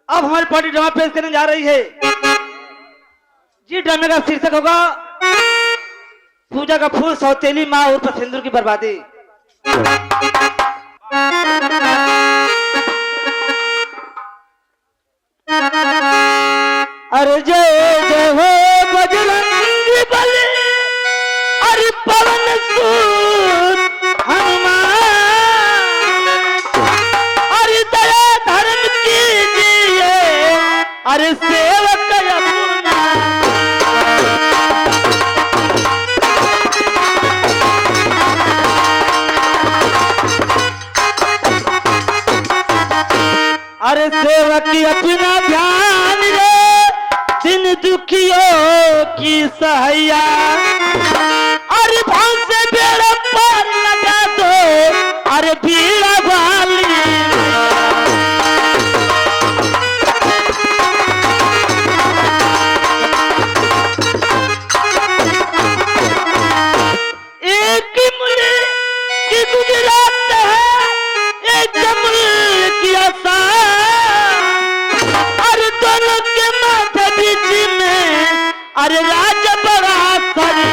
अब हमारी party drama पेश करने जा रही है। जी ड्रामे का शीर्षक होगा पूजा का फूल सौतेली माँ और सिंदूर की बर्बादी। अरे जय जय हो बजरंगी बली, अरे पवन सूत हनुमान, अरे दया धर्म कीजिए, अरे सेवक अपना। अरे सेवक अपना ध्यान रे, दिन दुखियों की सहाया, अरे भाव से बेड़ा पार लगा दो, अरे बीड़ा वाली। एक मुल्क की गुजरात है, एक मुल्क की आसाम, अरे दोनों के माथे बीच में अरे राज बड़ा सरी।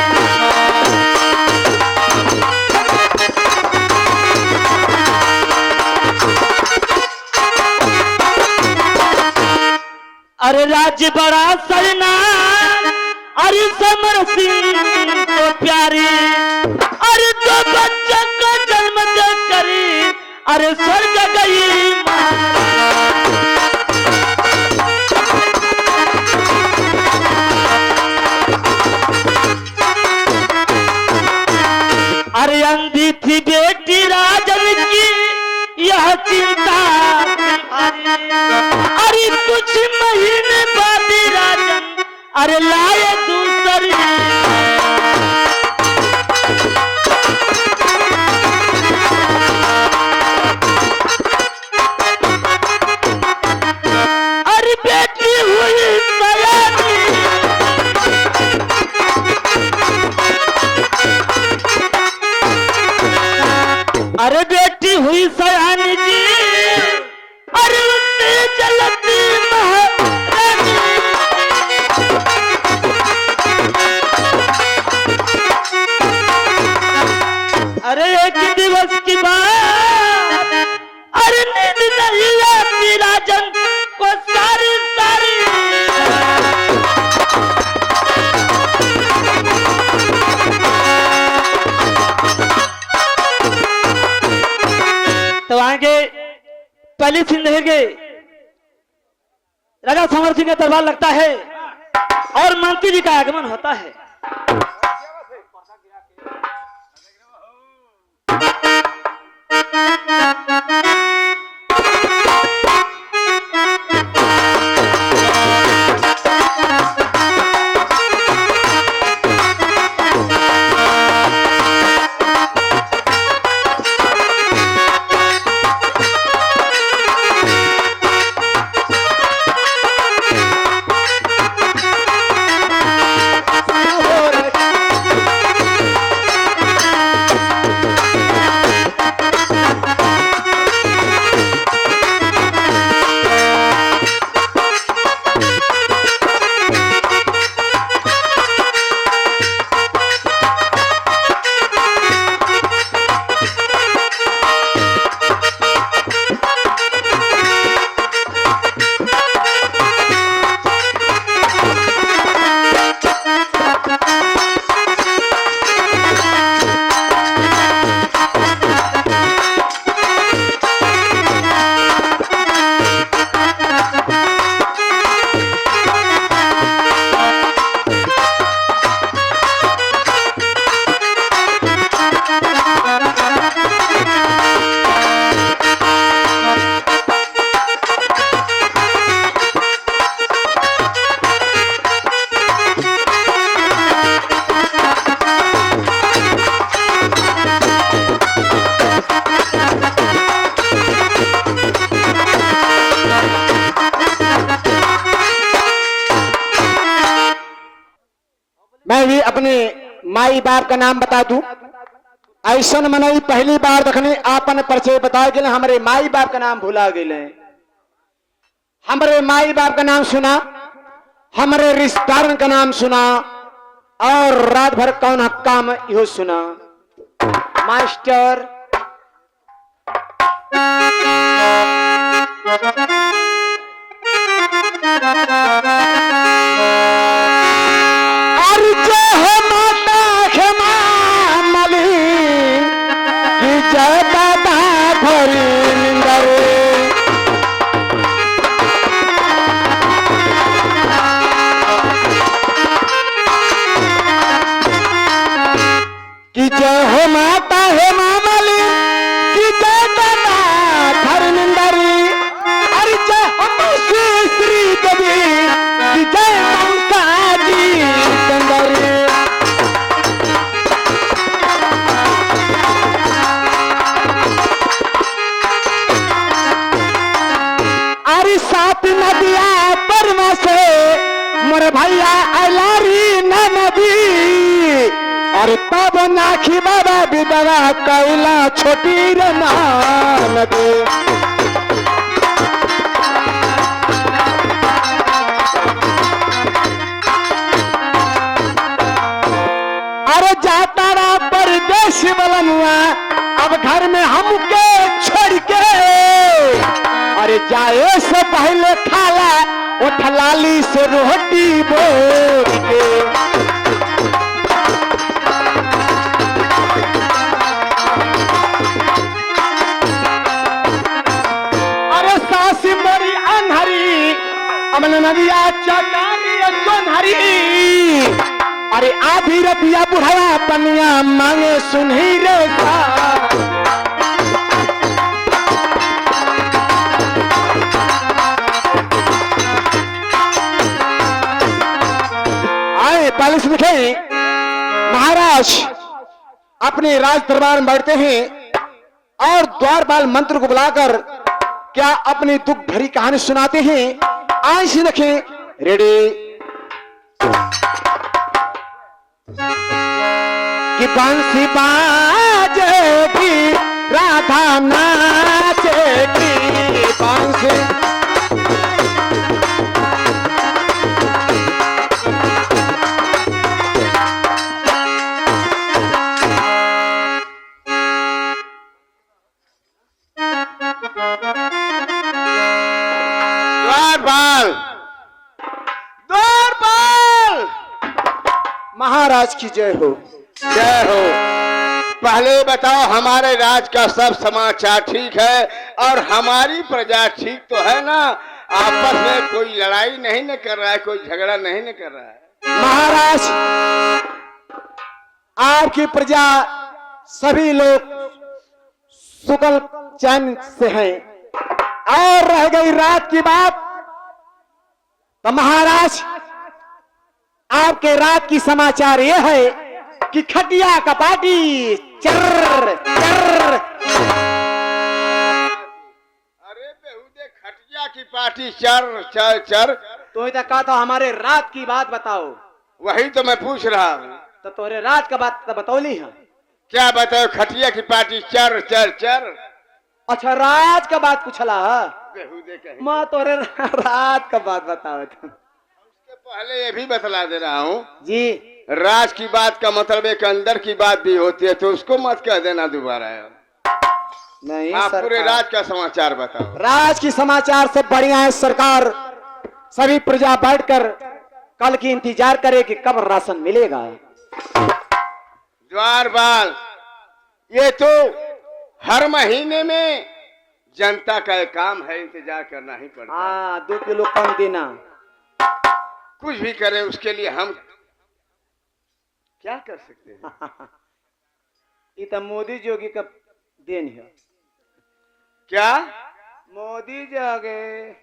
अरे राज्य बड़ा सरना, अरे समर सिंह को प्यारी, अरे दो बच्चों को जन्म दे करी, अरे स्वर्ग गई माँ। अरे अंधी थी बेटी राजन की यह चिंता, अरे कुछ महीने बाद राजन अरे लाए दूसरी। अरे बेटी हुई सयानी, अरे बेटी हुई सयानी जी, अरे उसने जलती महारानी। अरे एक दिवस की बात, अरे नींद नहीं आती राजन को सारी सारी। तो आगे पहली सीन देखेंगे, राजा समर सिंह का दरबार लगता है और मंत्री जी का आगमन होता है। मैं भी अपने माई बाप का नाम बता दूं। ऐसा मनई पहली बार देखने आपन परिचय बता गए, हमारे माई बाप का नाम भुला गए। हमारे माई बाप का नाम सुना, हमारे रिश्तेदारों का नाम सुना, और रात भर कौन काम यो सुना। मास्टर और जो है माता क्षमा मली कि जय बाबा भरी निंदरे कि जय हो माता हे मामली कि जय बाबा भरी निंदरी अरे जय हो श्री देवी कि जय मंका जी चंदरी। अरे सात नदिया परमा से मोरे भैया अलारी न नदी अरे तब नाखी बाबा विधवा कैला छोटी रे नदी। अरे जाता रहा परदेश बलनुआ अब घर में हमके छोड़ के अरे जाए से पहले खाला उठलाली से रोटी बोल के। अरे सासी मोरी अनहरी अमन नदिया चकारी चोनहरी अरे आधी रतिया बुढ़ावा पनिया मांगे सुनही रे आए पहले से लिखे महाराज अपने राज दरबार में बैठते हैं और द्वारपाल मंत्र को बुलाकर क्या अपनी दुख भरी कहानी सुनाते हैं। आए से लिखें रेडी कि बंसी बाजेगी राधा नाचेगी बंसी द्वारपाल द्वारपाल महाराज की जय हो। जय हो। पहले बताओ हमारे राज का सब समाचार ठीक है और हमारी प्रजा ठीक तो है ना? आपस में कोई लड़ाई नहीं न कर रहा है, कोई झगड़ा नहीं न कर रहा है। महाराज आपकी प्रजा सभी लोग सुकल चैन से हैं और रह गई रात की बात तो महाराज आपके रात की समाचार यह है कि खटिया का पार्टी चर चर। अरे बेहुदे खटिया की पार्टी चर चर चर तो इधर कहा था हमारे रात की बात बताओ। वही तो मैं पूछ रहा हूँ। तो तोरे रात का बात बतौली है। क्या बताओ खटिया की पार्टी चर चर चर। अच्छा रात का बात पूछला है बेहुदे कहीं। माँ तोरे रात का बात बताओ तुम। उसके पहले ये भी बतला दे रहा हूँ जी राज की बात का मतलब एक अंदर की बात भी होती है तो उसको मत कह देना दोबारा। नहीं आप पूरे सरकार। राज का समाचार बताओ। राज की समाचार सब बढ़िया है सरकार। सभी प्रजा बैठकर कल की इंतजार करे कि कब राशन मिलेगा। द्वारपाल ये तो हर महीने में जनता का एक काम है, इंतजार करना ही पड़ता है। हाँ 2 किलो कम देना। कुछ भी करें उसके लिए हम क्या कर सकते हैं। ये तो मोदी जोगी का देन है। क्या मोदी जोगी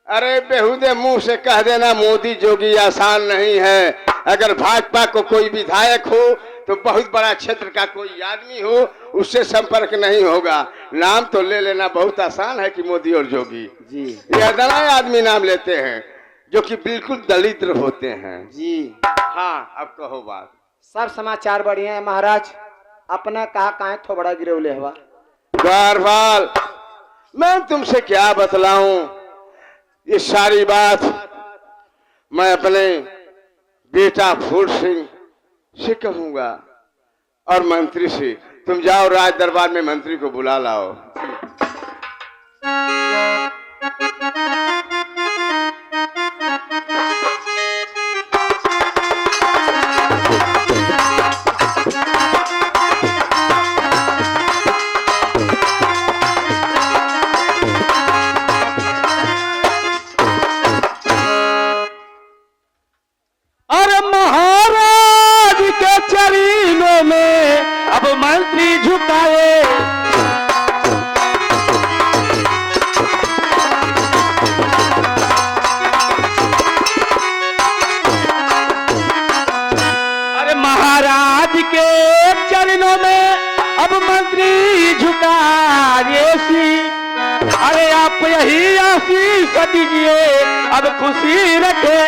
अरे बेहुदे मुंह से कह देना मोदी जोगी आसान नहीं है। अगर भाजपा को कोई विधायक हो तो बहुत बड़ा क्षेत्र का कोई आदमी हो उससे संपर्क नहीं होगा। नाम तो ले लेना बहुत आसान है कि मोदी और जोगी जी ये दलाल आदमी नाम लेते हैं जो कि बिल्कुल दलित होते हैं। जी। हाँ अब कहो बात। सब समाचार बढ़िया है महाराज। अपना कहा कहा थोबड़ा गिरौले हवा। द्वारपाल मैं तुमसे क्या बतलाऊं। ये सारी बात मैं अपने बेटा फूल सिंह से कहूंगा और मंत्री से। तुम जाओ राज दरबार में मंत्री को बुला लाओ। अरे महाराज के चरणों में अब मंत्री झुकाए। अरे महाराज के चरणों में अब मंत्री झुकाए सी। अरे आप यही आशीष दीजिए, अब खुशी रखे।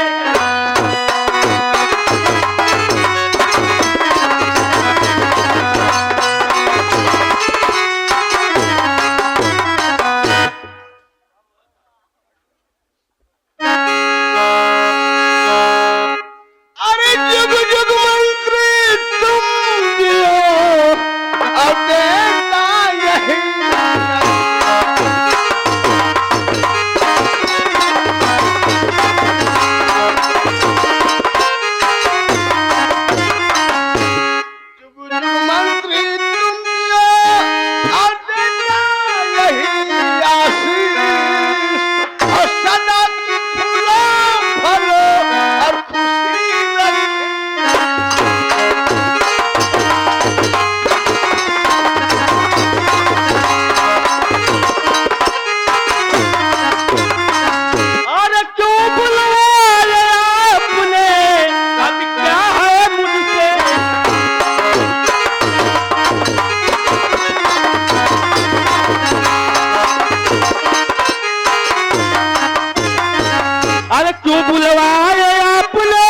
क्यों बुलवाए आपने,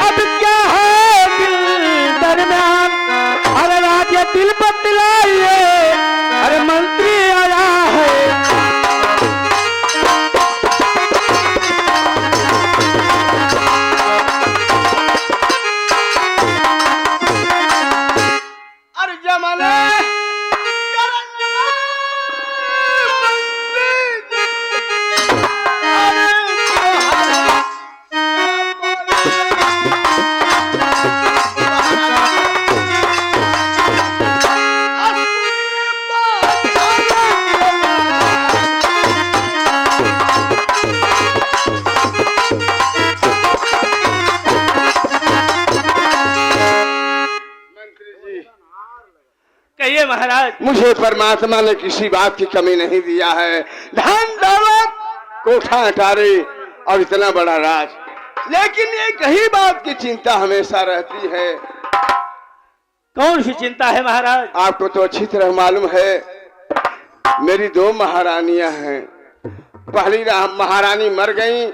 अब क्या है दिल दरमियान। अरे राजे दिल बतलाइए, अरे मंत्री आया है। अरे जमाने कहिए महाराज। मुझे परमात्मा ने किसी बात की कमी नहीं दिया है। धन दौलत, कोठा अटारी और इतना बड़ा राज, लेकिन एक ही बात की चिंता हमेशा रहती है। कौन सी चिंता है महाराज? आपको तो अच्छी तरह मालूम है, मेरी 2 महारानियां हैं। पहली महारानी मर गई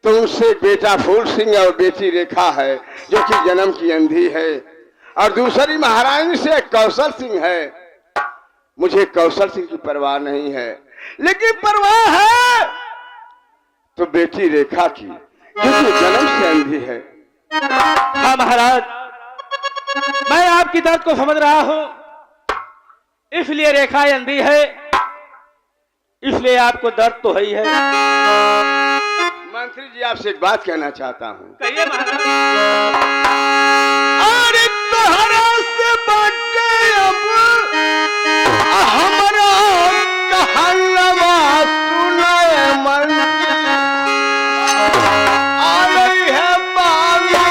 तो उनसे बेटा फूल सिंह और बेटी रेखा है जो कि जन्म की अंधी है, और दूसरी महारानी से कौशल सिंह है। मुझे कौशल सिंह की परवाह नहीं है, लेकिन परवाह है तो बेटी रेखा की जो कि जन्म से अंधी है। हाँ महाराज, मैं आपकी दर्द को समझ रहा हूं, इसलिए रेखा अंधी है, इसलिए आपको दर्द तो है ही है। मंत्री जी आपसे एक बात कहना चाहता हूँ। कहिए महाराज। अरे तोहरा से बाटे अब हमरा कहलवा सुनाए मंत्री, आ रही है बानी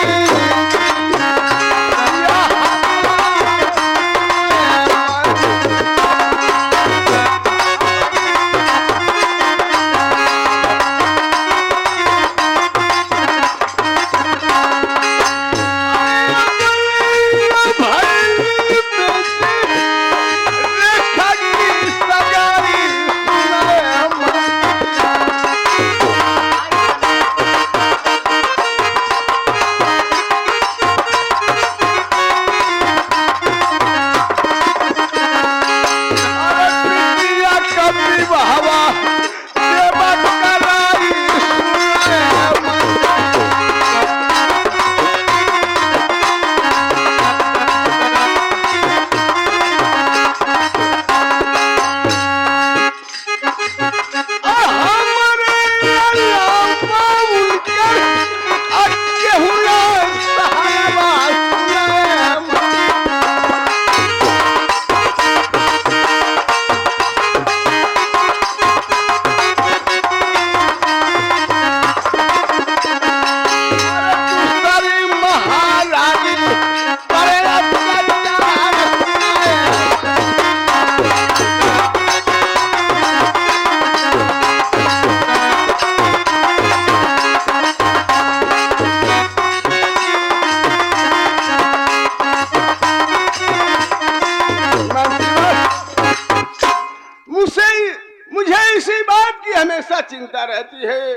हमेशा चिंता रहती है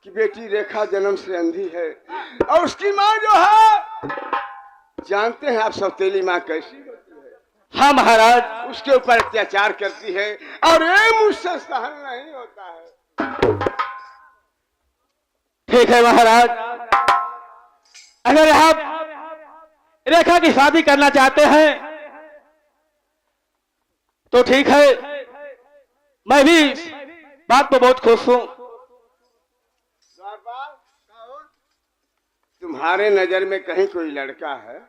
कि बेटी रेखा जन्म से अंधी है और उसकी माँ जो है, जानते हैं आप सौतेली माँ कैसी होती है। हाँ महाराज, उसके ऊपर अत्याचार करती है और ये मुझसे सहन नहीं होता है। ठीक है महाराज, अगर आप रेखा की शादी करना चाहते हैं तो ठीक है, मैं भी बात पे बहुत खुश हूँ। तुम्हारे नजर में कहीं कोई लड़का है?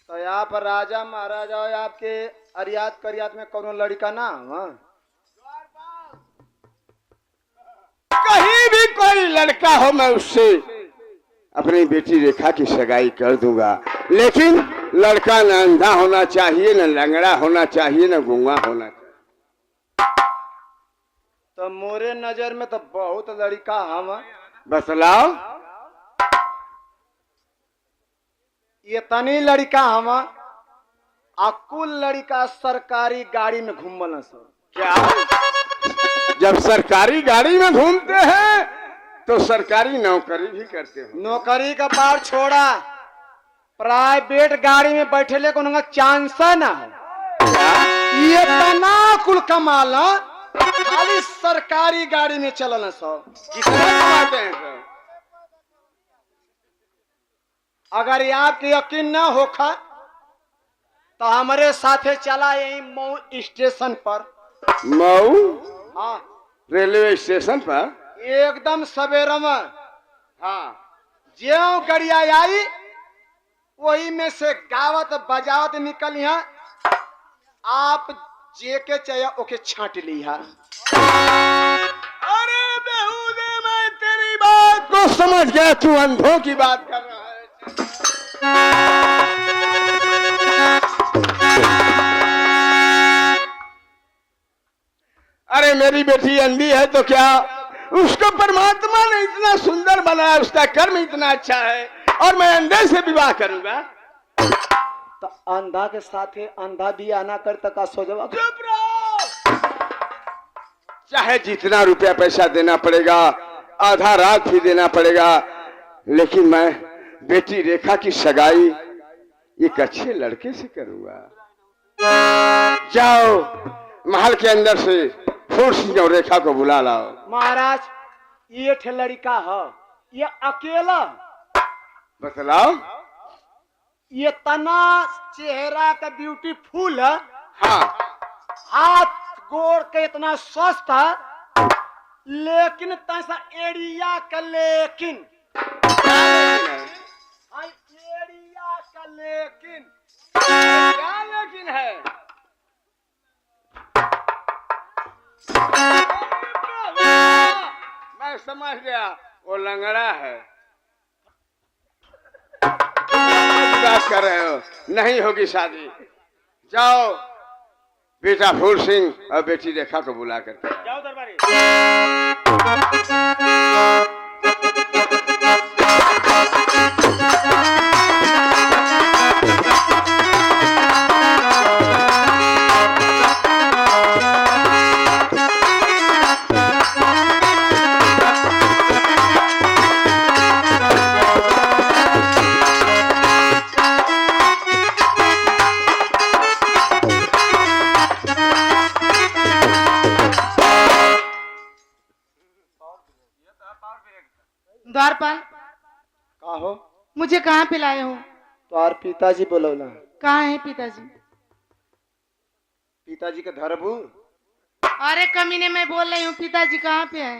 तो यहाँ पर राजा महाराजा और आपके अरियात करियात में कोनो लड़का ना हुआ? कहीं भी कोई लड़का हो मैं उससे अपनी बेटी रेखा की सगाई कर दूंगा, लेकिन लड़का न अंधा होना चाहिए, न लंगड़ा होना चाहिए, न गूंगा होना चाहिए। तो मोरे नजर में तो बहुत लड़का हम। बतलाओ। ये तनी लड़का हम आ कुल लड़का सरकारी गाड़ी में घूमल सब। क्या? जब सरकारी गाड़ी में घूमते हैं तो सरकारी नौकरी भी करते हो? नौकरी का पार छोड़ा, प्राइवेट गाड़ी में बैठे को उनका चांस ना हो। ये तना कुल कमाल खाली सरकारी गाड़ी में चलल सब। कितना कमाते हैं सब? अगर ये आपके यकीन ना होखा तो हमारे साथे चला यही मऊ स्टेशन पर। मऊ? हाँ, रेलवे स्टेशन पर एकदम सवेरा में। हाँ, ज्यों गड़िया आई वही में से गावत बजावत निकल यहाँ, आप जे के चाहिए ओके छाट ली है। अरे बेहुदे, मैं तेरी बात को समझ गया, तू अंधों की बात कर रहा है। अरे मेरी बेटी अंधी है तो क्या, उसको परमात्मा ने इतना सुंदर बनाया, उसका कर्म इतना अच्छा है और मैं अंधे से विवाह करूंगा? तो अंधा के साथ अंधा भी आना कर तक सोचवा। चुप रहो। चाहे जितना रुपया पैसा देना पड़ेगा, आधा रात भी देना पड़ेगा, लेकिन मैं बेटी रेखा की सगाई एक अच्छे लड़के से करूंगा। जाओ महल के अंदर से फूल सिंह और रेखा को बुला लाओ। महाराज, ये ठे लड़का है, ये अकेला। बतलाओ। ये तना चेहरा का ब्यूटीफुल है। हाँ, हाथ गोड़ के इतना स्वस्थ है, लेकिन तैसा एरिया का लेकिन। एरिया का लेकिन क्या लेकिन है? मैं समझ गया, वो लंगड़ा है। बात कर रहे हो, नहीं होगी शादी। जाओ बेटा फूल सिंह और बेटी रेखा को बुला कर जाओ दरबारी। द्वारपाल, का हो? मुझे कहाँ पे लाए हो? तो और पिताजी बोलौला। कहाँ है पिताजी? पिताजी के धरबू अरे कमीने मैं बोल रही हूँ पिताजी कहाँ पे है?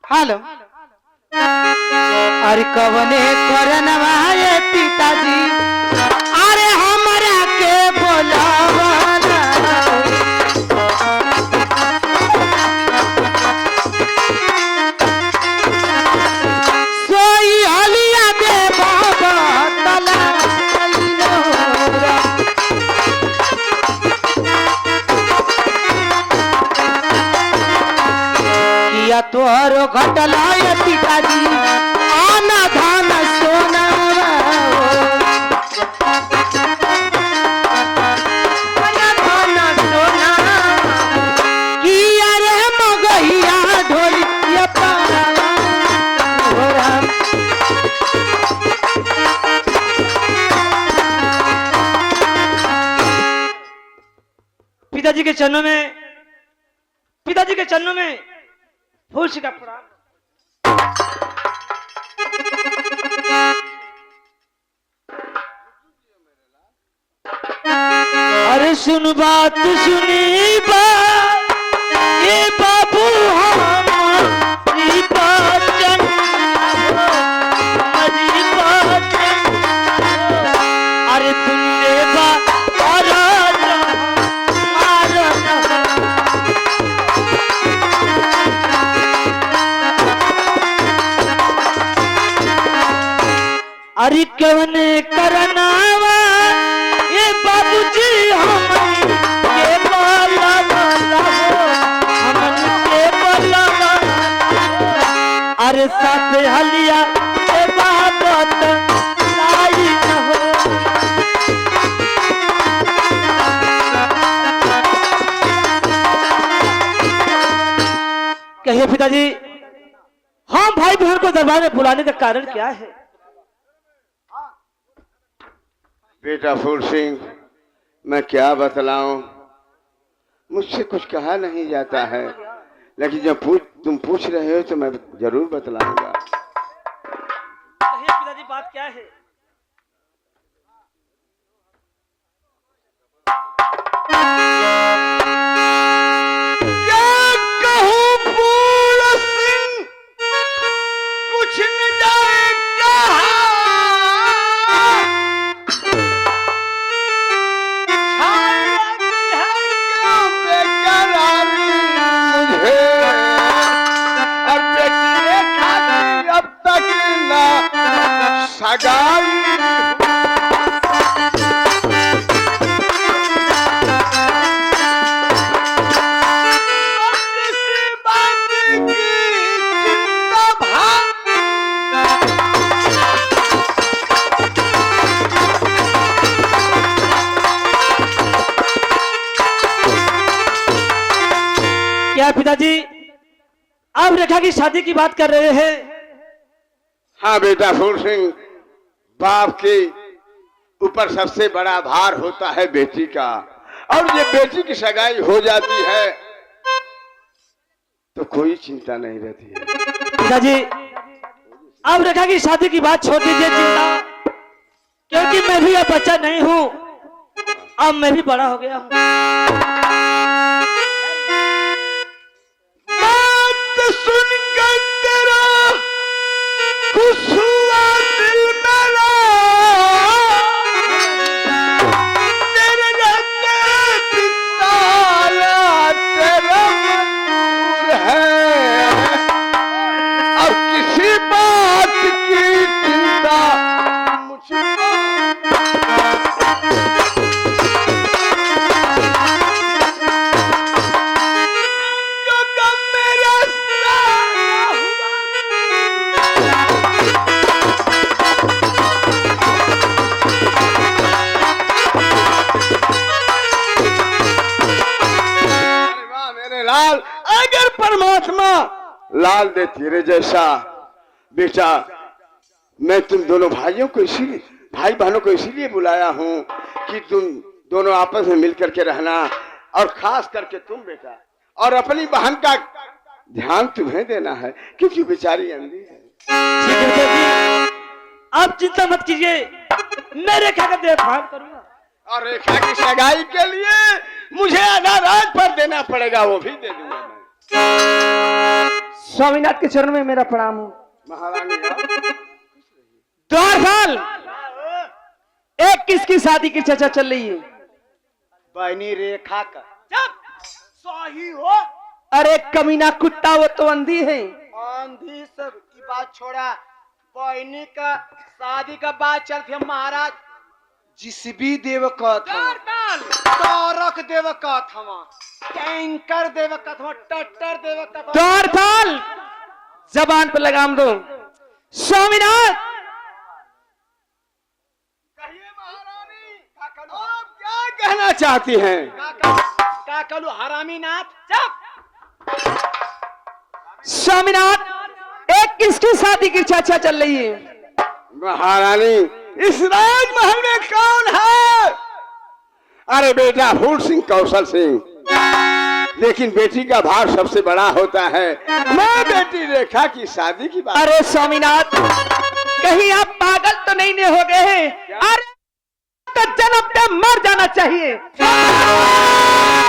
हेलो। अरे कवने करनवा ये पिताजी, अरे हमरा के बोलावला। सोई हलिया दे बाबा तला किया तोहरो घटला ये पिताजी, आना धान सोना। आना धान सोना किया रे मगहिया ढोली ये पारा। पिताजी के चरणों में फूल का प्रणाम। अरे सुन बात सुनी बात, ये बाबू हमारी बचन, हमारी बचन। अरे सुन ले बात और अरे कवने करनावा ये बाबूजी हमन के बोला बोला हो, हमन के बोला बोला। अरे साथ हलिया ए बाबत लाई न हो। कहिए पिताजी, हम भाई बहन को दरबार में बुलाने का कारण क्या है? बेटा फूल सिंह, मैं क्या बतलाऊं, मुझसे कुछ कहा नहीं जाता है, लेकिन जब तुम पूछ रहे हो तो मैं जरूर बतलाऊंगा। कहिए पिताजी, बात क्या है? क्या कहूं फूल सिंह, कुछ न जाए कहा। सगाई बात की चिंता क्या पिताजी, आप रेखा की शादी की बात कर रहे हैं? हाँ बेटा फूल सिंह, बाप के ऊपर सबसे बड़ा भार होता है बेटी का, और ये बेटी की सगाई हो जाती है तो कोई चिंता नहीं रहती है। पिताजी, अब रेखा की शादी की बात छोड़ दीजिए चिंता, क्योंकि मैं भी अब बच्चा नहीं हूँ, अब मैं भी बड़ा हो गया हूँ। बात सुनकर तेरा खुश हुआ दिल मेरा, तेरे रहते पिताला तेरा मंजूर है, अब किसी बात की चिंता मुझको। जो गम मेरा साया हुआ, मेरे लाल, अगर परमात्मा लाल दे तेरे जैसा बेटा, मैं तुम दोनों भाइयों को इसीलिए, भाई बहनों को इसीलिए बुलाया हूँ कि तुम दोनों आपस में मिल करके रहना और खास करके तुम बेटा और अपनी बहन का ध्यान तुम्हें देना है, क्योंकि बेचारी अंधी है। ठीक है पिताजी, आप चिंता मत कीजिए, मैं रेखा का देखभाल करूंगा। और रेखा की सगाई के लिए मुझे आधा रात पर देना पड़ेगा, वो भी दे दूंगा मैं। स्वामीनाथ के चरण में मेरा प्रणाम हो। महारानी आप? द्वारपाल, एक किसकी शादी की चर्चा चल रही है? बहनी रेखा का। सही हो। अरे कमीना कुत्ता, वो तो अंधी है। आंधी सब की बात छोड़ा, बहनी का शादी का बात चलती है महाराज। जिस भी देव का था, तारक देव का था, टैंकर देव का था, टट्टर देव का था। द्वारपाल, जबान पर लगाम दो। स्वामीनाथ, कहिए महारानी, आप क्या कहना चाहती हैं? का कलू हरामी नाथ। स्वामीनाथ, एक किसकी शादी की चर्चा चल रही है? महारानी, इस राजमहल में कौन है? अरे बेटा फूल सिंह, कौशल सिंह, लेकिन बेटी का भार सबसे बड़ा होता है। मैं बेटी रेखा की शादी की बात। अरे स्वामीनाथ, कहीं आप पागल तो नहीं हो गए हैं? अरे तो जन्म पे मर जाना चाहिए।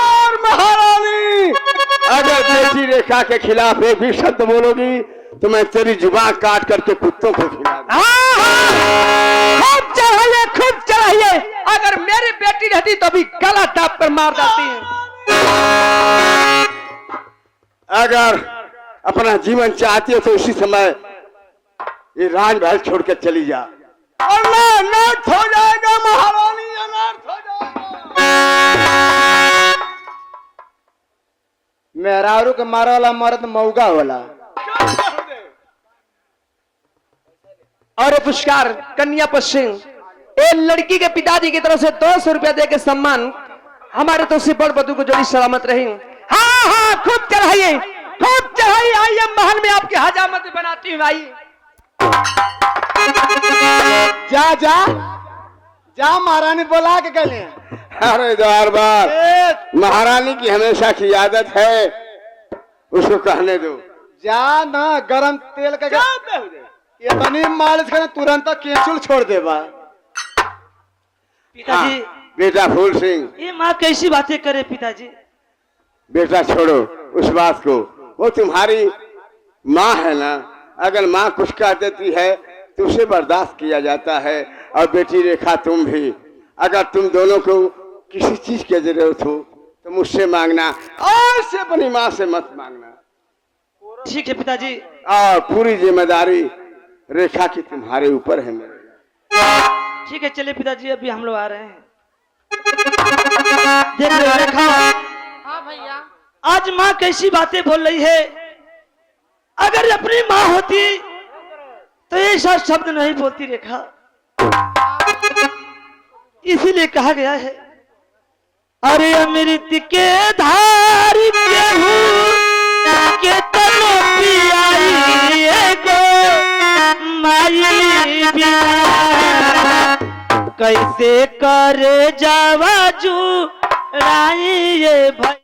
और महारानी, अगर बेटी रेखा के खिलाफ एक भी शब्द बोलोगी तो मैं तेरी जुबान काट करके कुत्तों को खिला दूंगा। खूब चढ़ाइए, खूब चढ़ाइए। अगर मेरी बेटी रहती तो भी गला दाब कर मार जाती है। अगर अपना जीवन चाहती हो तो इसी समय ये राजमहल छोड़ के चली जा, वरना अनर्थ हो जाएगा महारानी, अनर्थ हो जाएगा। मेहरारू के मारे वाला मर्द मौगा होला। और पुरस्कार कन्या पश्चिम, ए लड़की के पिताजी की तरफ से 200 रुपया दे के सम्मान हमारे तो से बड़ बधू को जोड़ी सलामत रही। हाँ हाँ, खूब चढ़ाइए, खूब चढ़ाइए। आइए महल में आपकी हजामत बनाती हूँ। आइए, जा जा जा, महारानी बुला के गले। अरे दरबार, महारानी की हमेशा की आदत है, उसको कहने दो। जा ना, गरम तेल का ये तनी मालिश करने तुरंत केचुल छोड़ देबा। पिताजी, बेटा फूल सिंह, ये माँ कैसी बातें करे पिताजी? बेटा छोड़ो उस बात को, वो तुम्हारी माँ है ना। अगर माँ कुछ कह देती है तो उसे बर्दाश्त किया जाता है। और बेटी रेखा तुम भी, अगर तुम दोनों को किसी चीज की जरूरत हो तो मुझसे मांगना, और से अपनी माँ से मत मांगना। ठीक है पिताजी। और पूरी जिम्मेदारी रेखा की तुम्हारे ऊपर है मेरे। ठीक है, चले पिताजी, अभी हम लोग आ रहे हैं। देख रहे हो रेखा? हाँ भैया। आज माँ कैसी बातें बोल रही है। अगर अपनी माँ होती तो ऐसा शब्द नहीं बोलती रेखा। इसीलिए कहा गया है, अरे अमृत के धारी केहू के तनो पियाई गो माई बिना, कैसे करे जावाजू राई ये भाई।